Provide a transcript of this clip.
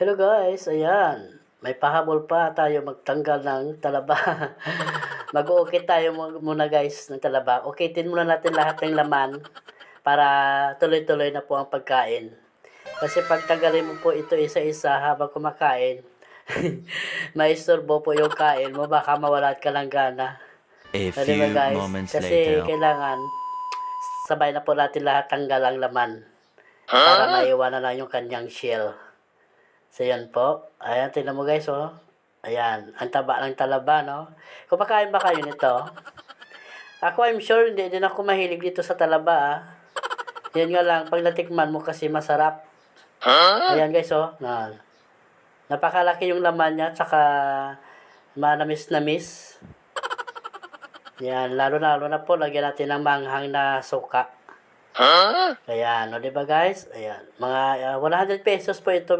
Hello guys, ayan. May pahabol pa tayo magtanggal ng talaba. Mag-uukit tayo muna guys ng talaba. Ukitin muna natin lahat ng laman para tuloy-tuloy na po ang pagkain. Kasi pag tanggalin mo po ito isa-isa habang kumakain, maisturbo po yung kain mo, baka mawalan ka ng gana. A O, diba few guys? moments Kasi later. kailangan sabay na po natin lahat tanggal ang laman para maiwanan na yung kanyang shell. So, yan po. Ayan, tingnan mo guys, oh. Ayan, ang taba ng talaba, no? Kumakain ba kayo nito? Ako, I'm sure, hindi din ako mahilig dito sa talaba, ah. Yan nga lang, pag natikman mo kasi masarap. Ayan guys, oh. Napakalaki yung laman niya, tsaka manamis-namis. Yan, lalo-lalo na po, lagyan natin ng manghang na suka. Ayan, o, diba guys? Ayan, mga 100 pesos po ito.